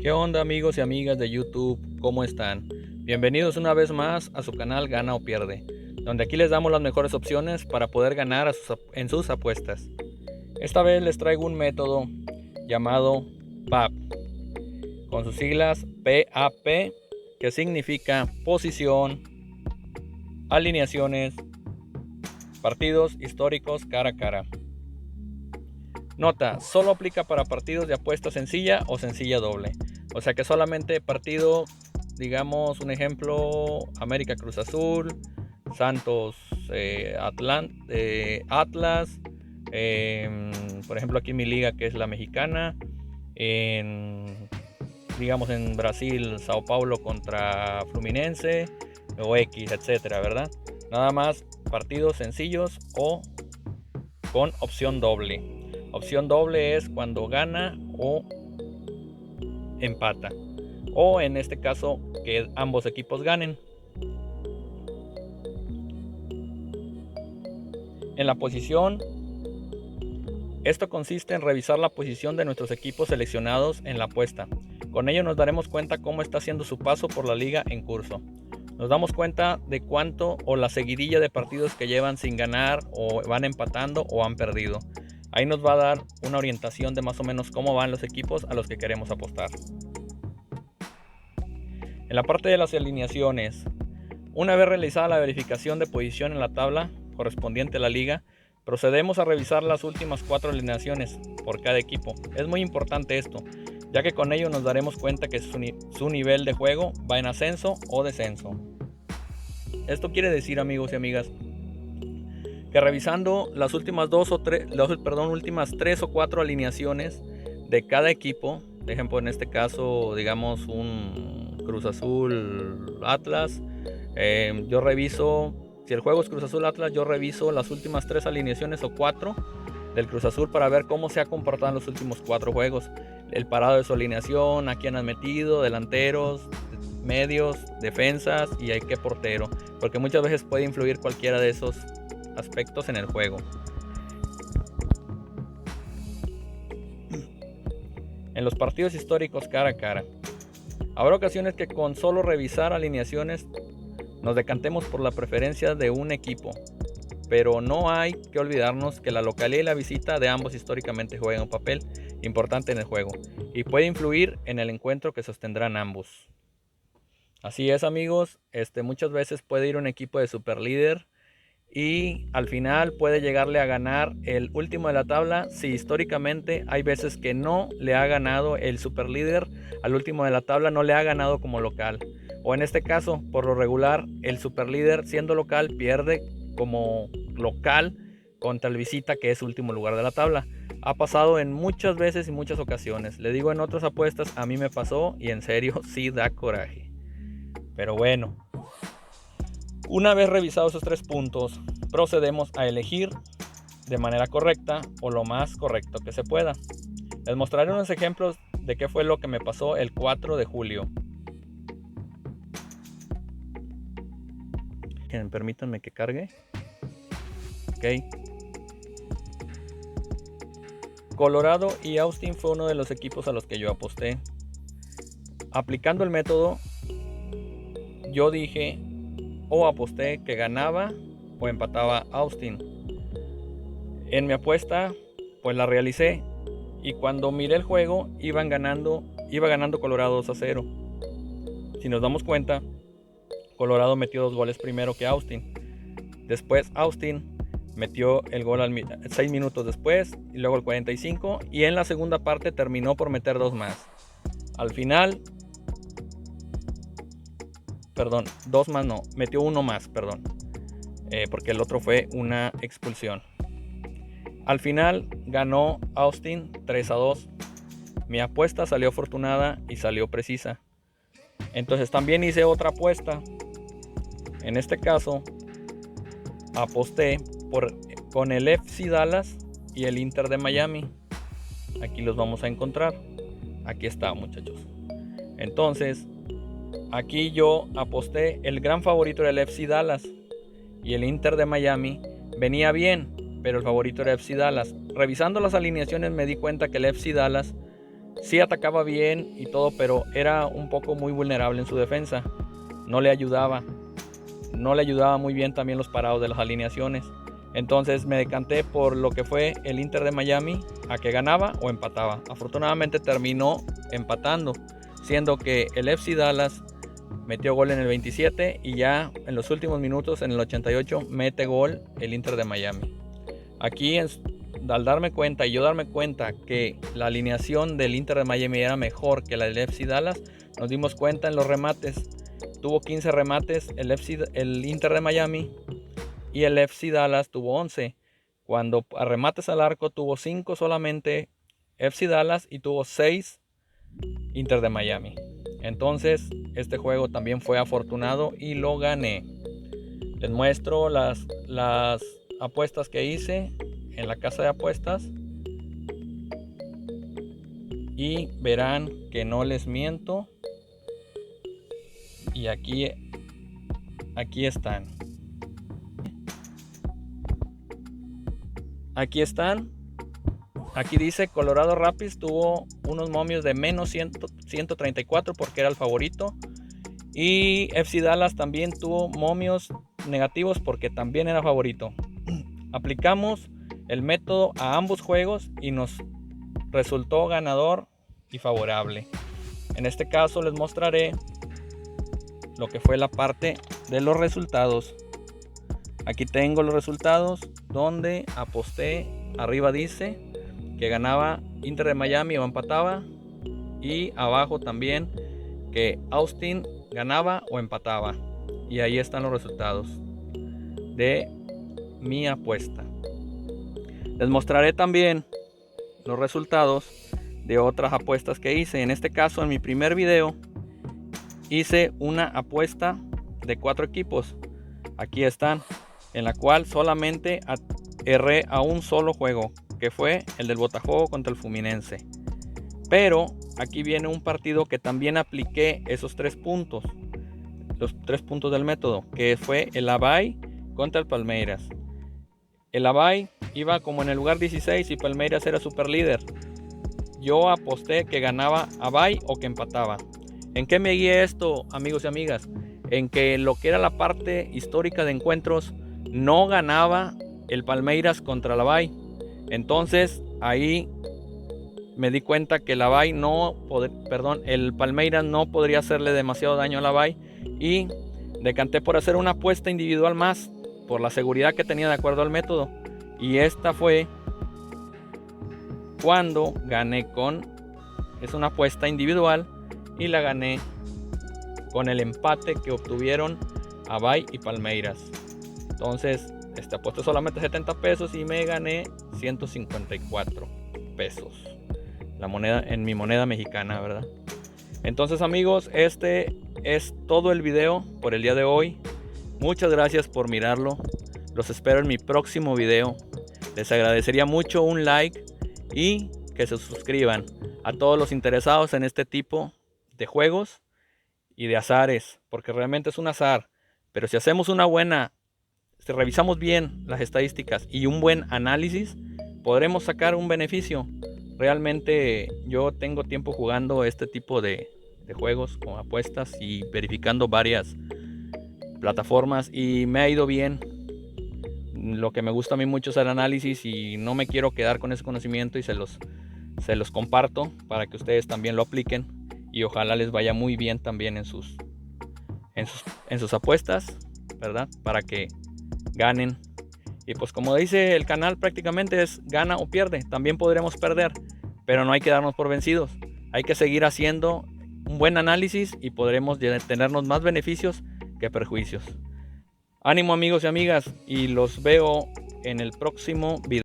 ¿Qué onda amigos y amigas de YouTube? ¿Cómo están? Bienvenidos una vez más a su canal Gana o Pierde, donde aquí les damos las mejores opciones para poder ganar en sus apuestas. Esta vez les traigo un método llamado PAP, con sus siglas PAP, que significa posición, alineaciones, partidos históricos cara a cara. Nota, solo aplica para partidos de apuesta sencilla o sencilla doble. O sea que solamente partido, digamos un ejemplo, América Cruz Azul, Santos Atlas, por ejemplo aquí mi liga que es la mexicana, digamos en Brasil Sao Paulo contra Fluminense o X, etcétera, ¿verdad? Nada más partidos sencillos o con opción doble. Opción doble es cuando gana o empata, o en este caso que ambos equipos ganen. En la posición, esto consiste en revisar la posición de nuestros equipos seleccionados en la apuesta. Con ello nos daremos cuenta cómo está haciendo su paso por la liga en curso. Nos damos cuenta de cuánto o la seguidilla de partidos que llevan sin ganar, o van empatando o han perdido. Ahí nos va a dar una orientación de más o menos cómo van los equipos a los que queremos apostar. En la parte de las alineaciones, una vez realizada la verificación de posición en la tabla correspondiente a la liga, procedemos a revisar las últimas 4 alineaciones por cada equipo. Es muy importante esto, ya que con ello nos daremos cuenta que su nivel de juego va en ascenso o descenso. Esto quiere decir, amigos y amigas, que revisando las últimas últimas 3 o 4 alineaciones de cada equipo, por ejemplo en este caso digamos un Cruz Azul Atlas, yo reviso, si el juego es Cruz Azul Atlas, yo reviso las últimas 3 alineaciones o 4 del Cruz Azul para ver cómo se ha comportado en los últimos 4 juegos, el parado de su alineación, a quién han metido, delanteros, medios, defensas y a qué portero, porque muchas veces puede influir cualquiera de esos aspectos en el juego. En los partidos históricos cara a cara, habrá ocasiones que con solo revisar alineaciones nos decantemos por la preferencia de un equipo, pero no hay que olvidarnos que la localidad y la visita de ambos históricamente juegan un papel importante en el juego y puede influir en el encuentro que sostendrán ambos. Así es, amigos, muchas veces puede ir un equipo de superlíder y al final puede llegarle a ganar el último de la tabla. Si históricamente hay veces que no le ha ganado el superlíder al último de la tabla, no le ha ganado como local, o en este caso por lo regular el superlíder siendo local pierde como local contra el visita que es último lugar de la tabla. Ha pasado en muchas veces y muchas ocasiones, le digo, en otras apuestas a mí me pasó y en serio sí da coraje. Pero bueno, una vez revisados esos 3 puntos, procedemos a elegir de manera correcta o lo más correcto que se pueda. Les mostraré unos ejemplos de qué fue lo que me pasó el 4 de julio. Permítanme que cargue. Ok. Colorado y Austin fue uno de los equipos a los que yo aposté. Aplicando el método, yo dije o aposté que ganaba o empataba Austin. En mi apuesta pues la realicé y cuando miré el juego iba ganando Colorado 2-0. Si nos damos cuenta, Colorado metió 2 goles primero que Austin. Después Austin metió el gol 6 minutos después y luego el 45, y en la segunda parte terminó por meter 2 más. Al final, perdón, 2 más no, metió 1 más, perdón, porque el otro fue una expulsión. Al final ganó Austin 3-2. Mi apuesta salió afortunada y salió precisa. Entonces también hice otra apuesta. En este caso aposté con el FC Dallas y el Inter de Miami. Aquí los vamos a encontrar. Aquí está, muchachos. Entonces aquí yo aposté el gran favorito del FC Dallas y el Inter de Miami venía bien, pero el favorito era FC Dallas. Revisando las alineaciones me di cuenta que el FC Dallas Sí atacaba bien y todo, pero era un poco muy vulnerable en su defensa. No le ayudaba muy bien también los parados de las alineaciones. Entonces me decanté por lo que fue el Inter de Miami, a que ganaba o empataba. Afortunadamente terminó empatando, siendo que el FC Dallas metió gol en el 27 y ya en los últimos minutos, en el 88, mete gol el Inter de Miami. Aquí, al darme cuenta y yo darme cuenta que la alineación del Inter de Miami era mejor que la del FC Dallas, nos dimos cuenta en los remates. Tuvo 15 remates el Inter de Miami y el FC Dallas tuvo 11. Cuando a remates al arco tuvo 5 solamente FC Dallas y tuvo 6 Inter de Miami. Entonces este juego también fue afortunado y lo gané. Les muestro las apuestas que hice en la casa de apuestas y verán que no les miento. Y aquí están. Aquí dice Colorado Rapids tuvo unos momios de menos 134 porque era el favorito. Y FC Dallas también tuvo momios negativos porque también era favorito. Aplicamos el método a ambos juegos y nos resultó ganador y favorable. En este caso les mostraré lo que fue la parte de los resultados. Aquí tengo los resultados donde aposté. Arriba dice que ganaba Inter de Miami o empataba, y abajo también que Austin ganaba o empataba. Y ahí están los resultados de mi apuesta. Les mostraré también los resultados de otras apuestas que hice. En este caso, en mi primer video hice una apuesta de 4 equipos. Aquí están, en la cual solamente erré a un solo juego, que fue el del Botafogo contra el Fluminense. Pero aquí viene un partido que también apliqué esos 3 puntos, los 3 puntos del método, que fue el Avaí contra el Palmeiras. El Avaí iba como en el lugar 16 y Palmeiras era super líder. Yo aposté que ganaba Avaí o que empataba. ¿En qué me guié esto, amigos y amigas? En que lo que era la parte histórica de encuentros no ganaba el Palmeiras contra el Avaí. Entonces ahí me di cuenta que el Palmeiras no podría hacerle demasiado daño al Avaí y decanté por hacer una apuesta individual más por la seguridad que tenía de acuerdo al método. Y esta fue cuando gané es una apuesta individual y la gané con el empate que obtuvieron Avaí y Palmeiras. Entonces apuesté solamente 70 pesos y me gané 154 pesos. La moneda, en mi moneda mexicana, ¿verdad? Entonces, amigos, este es todo el video por el día de hoy. Muchas gracias por mirarlo. Los espero en mi próximo video. Les agradecería mucho un like y que se suscriban. A todos los interesados en este tipo de juegos y de azares, porque realmente es un azar. Pero si hacemos si revisamos bien las estadísticas y un buen análisis, podremos sacar un beneficio. Realmente yo tengo tiempo jugando este tipo de juegos con apuestas y verificando varias plataformas y me ha ido bien. Lo que me gusta a mí mucho es el análisis y no me quiero quedar con ese conocimiento y se los comparto para que ustedes también lo apliquen y ojalá les vaya muy bien también en sus apuestas, ¿verdad? Para que ganen. Y pues como dice el canal, prácticamente es gana o pierde. También podremos perder, pero no hay que darnos por vencidos. Hay que seguir haciendo un buen análisis y podremos tenernos más beneficios que perjuicios. Ánimo, amigos y amigas, y los veo en el próximo video.